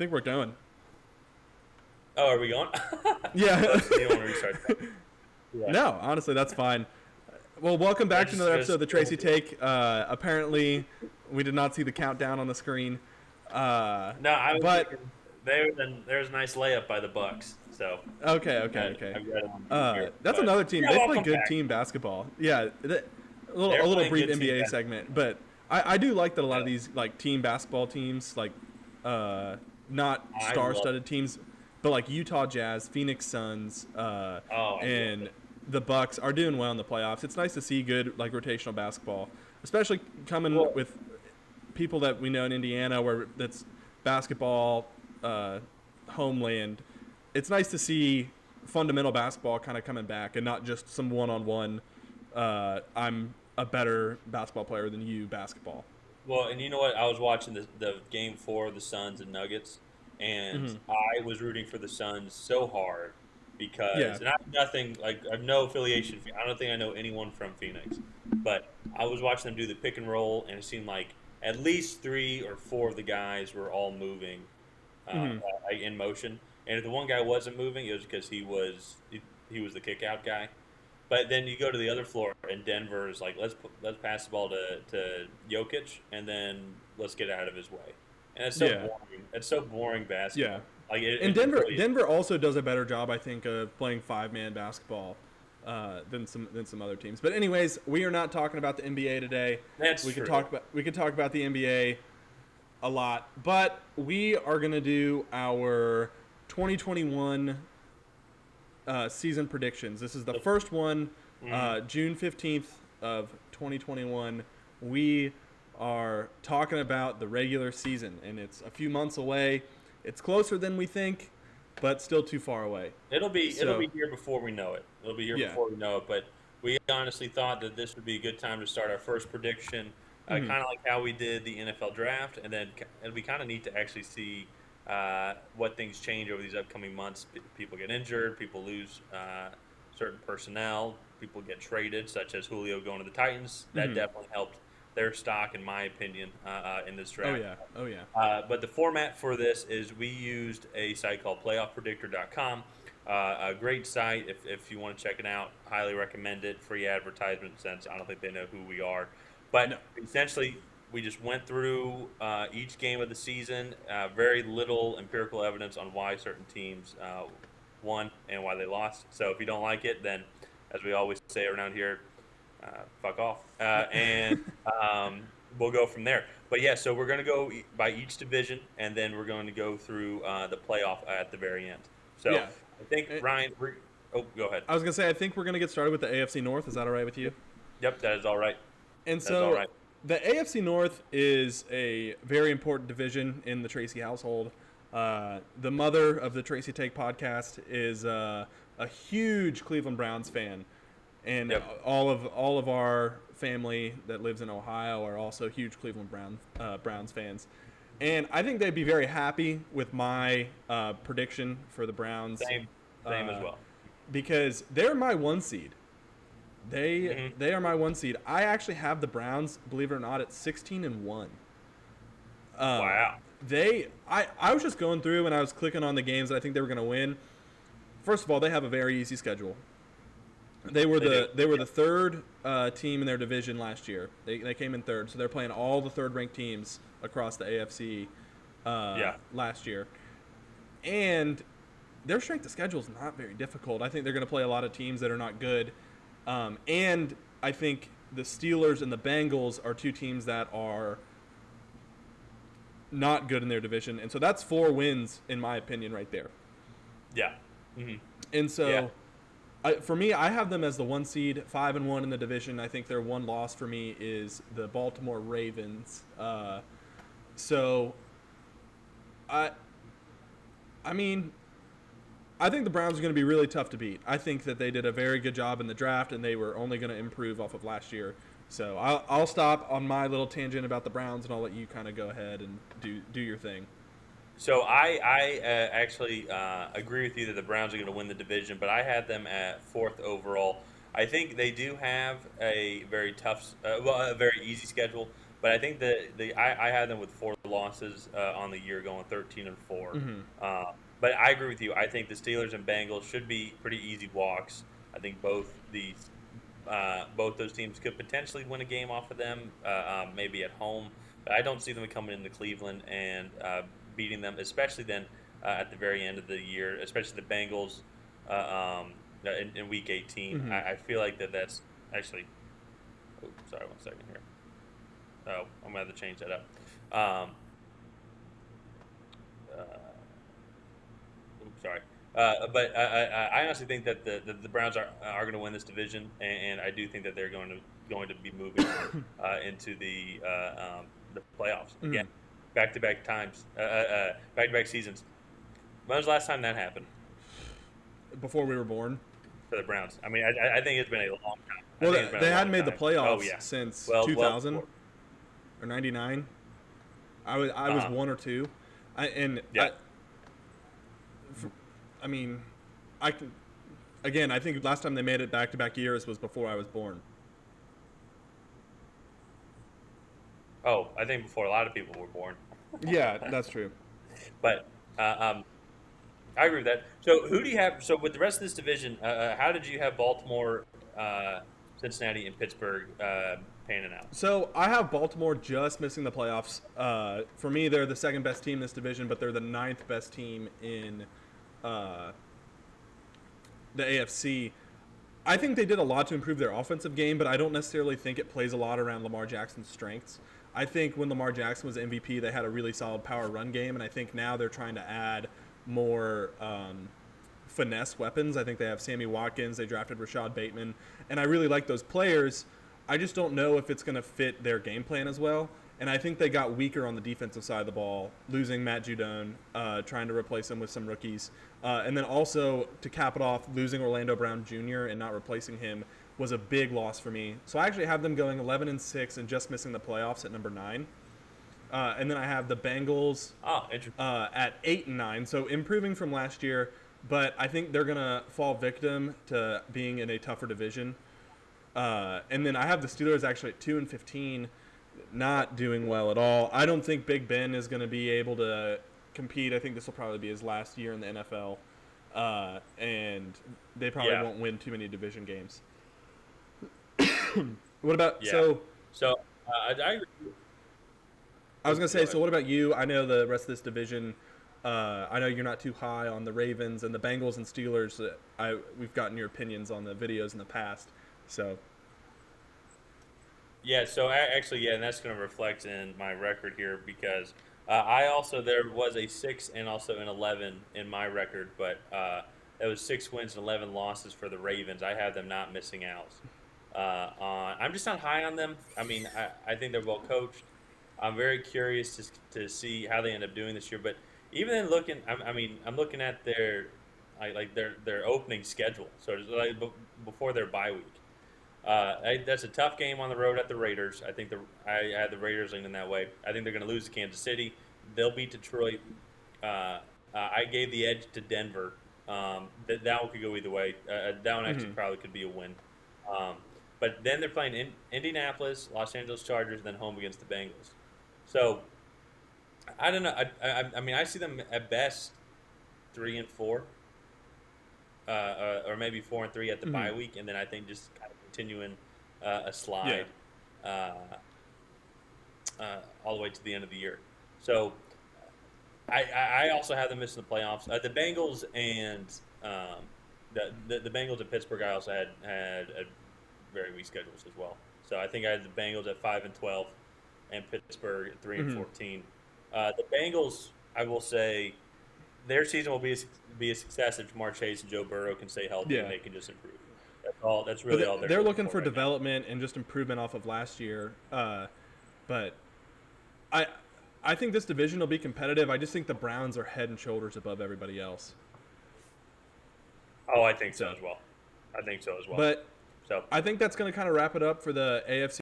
think we're going. Oh, are we going? Yeah. You don't want to restart that? Yeah. No, honestly, that's fine. Well, welcome I back to another episode of just the Tracy Take. Apparently, we did not see the countdown on the screen. no, I was But thinking there's a nice layup by the Bucks. So okay, okay, okay. I've got it on here. That's But another team. yeah, They play welcome good back. team basketball. Yeah, a They're little playing brief good team NBA basketball. segment, but I do like that a lot of Yeah, these like team basketball teams, like not I love. star-studded teams, but like Utah Jazz, Phoenix Suns, Oh, I love and it. the Bucks are doing well in the playoffs. It's nice to see good like rotational basketball, especially coming Well, with people that we know in Indiana, where that's basketball homeland. It's nice to see fundamental basketball kind of coming back, and not just some one-on-one. I'm a better basketball player than you basketball. and you know what? I was watching the game four of the Suns and Nuggets, and Hmm. I was rooting for the Suns so hard Yeah, and I have nothing like I have no affiliation. I don't think I know anyone from Phoenix, but I was watching them do the pick and roll, and it seemed like at least three or four of the guys were all moving in motion. And if the one guy wasn't moving, it was because he was the kick out guy. But then you go to the other floor, and Denver is like, let's pass the ball to Jokic, and then let's get out of his way. And it's so yeah, boring. It's so boring yeah. basketball. Like And it Denver, really is. Denver also does a better job, I think, of playing five-man basketball than some other teams. But anyways, we are not talking about the NBA today. That's true. We could talk about the NBA a lot, but we are gonna do our 2021 season predictions. This is the first one, Mm, June 15th of 2021. We are talking about the regular season, and it's a few months away. It's closer than we think, but still too far away. it'll So, be here before we know it. It'll be here yeah. before we know it. But we honestly thought that this would be a good time to start our first prediction, Mhm. kind of like how we did the NFL draft, and then it'll be kind of neat to actually see what things change over these upcoming months. People get injured, people lose certain personnel, people get traded, such as Julio going to the Titans. That Mhm. definitely helped their stock, in my opinion, in this Oh draft. yeah. Oh yeah. But the format for this is we used a site called playoffpredictor.com. A great site if you want to check it out. Highly recommend it. Free advertisement since I don't think they know who we are. No. But essentially, we just went through each game of the season. Very little empirical evidence on why certain teams won and why they lost. So if you don't like it, then as we always say around here, fuck off. And we'll go from there. But yeah, so we're going to go by each division, and then we're going to go through the playoff at the very end. So Yeah. I think Eh, Ryan, oh, go ahead. I was gonna say I think we're gonna get started with the AFC North. Is that all right with you? Yep, that is all right. And That is all so right. the AFC North is a very important division in the Tracy household. The mother of the Tracy Take podcast is a huge Cleveland Browns fan, and Yep. all of our family that lives in Ohio are also huge Cleveland Browns fans. And I think they'd be very happy with my prediction for the Browns Same, same as uh, well. because they're my one seed. Hmm. They are my one seed. I actually have the Browns, believe it or not, at 16-1. Uh, Wow. I was just going through and I was clicking on the games that I think they were going to win. First of all, they have a very easy schedule. They do. They were the third team in their division last year. They came in third, so they're playing all the third ranked teams across the AFC Yeah. last year, and their strength of schedule is not very difficult. I think they're going to play a lot of teams that are not good, and I think the Steelers and the Bengals are two teams that are not good in their division, and so that's 4 wins in my opinion right there. Yeah. Hmm. And Yeah. so, for me, I have them as the one seed, 5-1 in the division. I think their one loss for me is the Baltimore Ravens. So, I, I mean, I think the Browns are going to be really tough to beat. I think that they did a very good job in the draft, and they were only going to improve off of last year. So I'll stop on my little tangent about the Browns, and I'll let you kind of go ahead and do your thing. So I actually agree with you that the Browns are going to win the division, but I had them at fourth overall. I think they do have a very tough, a very easy schedule, But I think I had them with 4 losses on the year, going 13-4. Mm-hmm. But I agree with you. I think the Steelers and Bengals should be pretty easy walks. I think both those teams could potentially win a game off of them, maybe at home. But I don't see them coming into Cleveland and beating them, especially then at the very end of the year, especially the Bengals in Week 18. Mm-hmm. I feel like that's actually. Oh, sorry, 1 second here. Oh, I'm gonna have to change that up. Uh, Oops, sorry. But I honestly think that the Browns are going to win this division, and I do think that they're going to be moving into the playoffs Mm-hmm. again, back-to-back times, back-to-back seasons. When was the last time that happened Before we were born. for the Browns? I mean, I think it's been a long time. I Well, think it's been they a hadn't long made the time. Oh playoffs yeah. since Well 2000 before. or 99. I was Uh-huh. 1 or 2. Yeah. I mean, I can. Again, I think last time they made it back-to-back years was before I was born. Oh, I think before a lot of people were born. Yeah, that's true. But I agree with that. So who do you have? So with the rest of this division, how did you have Baltimore, Cincinnati, and Pittsburgh panning out? So I have Baltimore just missing the playoffs. For me, they're the second best team in this division, but they're the ninth best team in uh, the AFC. I think they did a lot to improve their offensive game, but I don't necessarily think it plays a lot around Lamar Jackson's strengths. I think when Lamar Jackson was MVP, they had a really solid power run game, and I think now they're trying to add more finesse weapons. I think they have Sammy Watkins. They drafted Rashad Bateman, and I really like those players. I just don't know if it's going to fit their game plan as well. And I think they got weaker on the defensive side of the ball, losing Matt Judon, trying to replace him with some rookies. And then also, to cap it off, losing Orlando Brown Jr. and not replacing him was a big loss for me. So I actually have them going 11-6 and just missing the playoffs at number 9. And then I have the Bengals Oh, interesting. at 8-9, so improving from last year. But I think they're gonna fall victim to being in a tougher division. And then I have the Steelers actually at 2-15, not doing well at all. I don't think Big Ben is going to be able to compete. I think this will probably be his last year in the NFL, and they probably Yeah. won't win too many division games. What about Yeah. so? So I agree. I was going to Go say, ahead. so what about you? I know the rest of this division. I know you're not too high on the Ravens and the Bengals and Steelers. We've gotten your opinions on the videos in the past. So Yeah, so actually, yeah, and that's going to reflect in my record here because I also there was a 6 and also an 11 in my record, but it was 6 wins and 11 losses for the Ravens. I have them not missing out. I'm just not high on them. I mean, I think they're well coached. I'm very curious to see how they end up doing this year. But even in looking, I'm looking at their their opening schedule. So it's like before their bye week. That's a tough game on the road at the Raiders. I had the Raiders leaning that way. I think they're going to lose to Kansas City. They'll beat Detroit. I gave the edge to Denver. That one could go either way. That one actually probably could be a win. But then they're playing in Indianapolis, Los Angeles Chargers, and then home against the Bengals. So I don't know. I mean, I see them at best 3-4, or maybe 4-3 at the bye week, and then I think just kind of continuing a slide all the way to the end of the year. So I also have them missing the playoffs. The Bengals and the Bengals and Pittsburgh. I also had a very weak schedules as well. So I think I had the Bengals at 5-12, and Pittsburgh at 3-14. The Bengals, I will say, their season will be a success if Jamar Chase and Joe Burrow can stay healthy and they can just improve. That's all. That's really all they're looking for right development and just improvement off of last year. But I think this division will be competitive. I just think the Browns are head and shoulders above everybody else. now. Oh, I think so as well. I think so as well. But so I think that's going to kind of wrap it up for the AFC